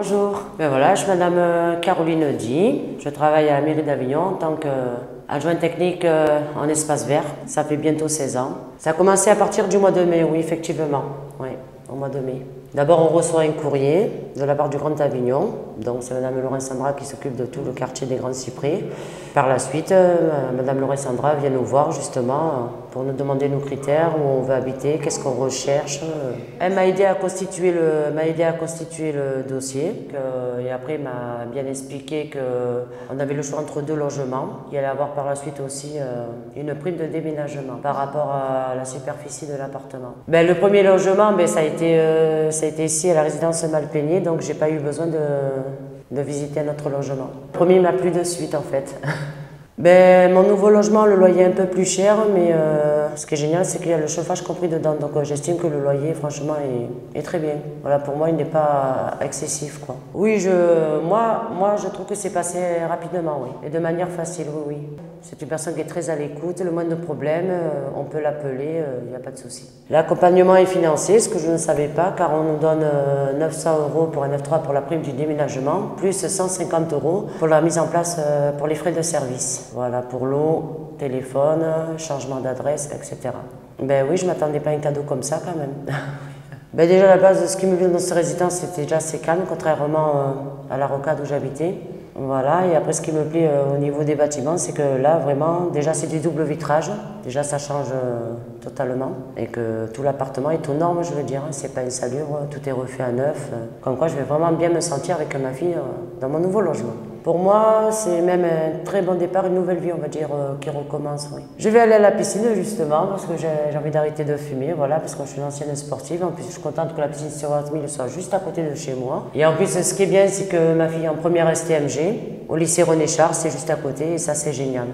Bonjour, voilà, je suis Madame Caroline Di. Je travaille à la mairie d'Avignon en tant qu'adjointe technique en espace vert. Ça fait bientôt 16 ans. Ça a commencé à partir du mois de mai, oui, effectivement. Oui, au mois de mai. D'abord, on reçoit un courrier de la part du Grand Avignon. Donc, c'est Madame Laurence Sandra qui s'occupe de tout le quartier des Grands Cyprès. Par la suite, Madame Laurence Sandra vient nous voir justement pour nous demander nos critères, où on veut habiter, qu'est-ce qu'on recherche. Elle m'a aidé à constituer le dossier. Et après, elle m'a bien expliqué qu'on avait le choix entre deux logements. Il allait avoir par la suite aussi une prime de déménagement par rapport à la superficie de l'appartement. Le premier logement, ça a été ici à la résidence Malpeigné, donc j'ai pas eu besoin de visiter un autre logement. Le premier m'a plu de suite en fait. Mon nouveau logement, le loyer est un peu plus cher, mais ce qui est génial, c'est qu'il y a le chauffage compris dedans. Donc j'estime que le loyer, franchement, est très bien. Voilà, pour moi, il n'est pas excessif, quoi. Oui, moi, je trouve que c'est passé rapidement, oui. Et de manière facile, oui, oui. C'est une personne qui est très à l'écoute, le moindre problème, on peut l'appeler, il n'y a pas de souci. L'accompagnement est financé, ce que je ne savais pas, car on nous donne 900 € pour un F3 pour la prime du déménagement, plus 150 € pour la mise en place pour les frais de service. Voilà, pour l'eau, téléphone, changement d'adresse, etc. Oui, je ne m'attendais pas à un cadeau comme ça quand même. Déjà, la base de ce qui me vient dans cette résidence, c'était déjà assez calme, contrairement à la rocade où j'habitais. Voilà, et après ce qui me plaît au niveau des bâtiments, c'est que là vraiment, déjà c'est du double vitrage, déjà ça change totalement et que tout l'appartement est aux normes, je veux dire, c'est pas une salure, tout est refait à neuf, comme quoi je vais vraiment bien me sentir avec ma fille dans mon nouveau logement. Pour moi, c'est même un très bon départ, une nouvelle vie, on va dire, qui recommence. Oui. Je vais aller à la piscine justement parce que j'ai envie d'arrêter de fumer, voilà, parce que je suis une ancienne sportive. En plus, je suis contente que la piscine sur 1000 soit juste à côté de chez moi. Et en plus, ce qui est bien, c'est que ma fille est en première STMG, au lycée René Char, c'est juste à côté et ça, c'est génial.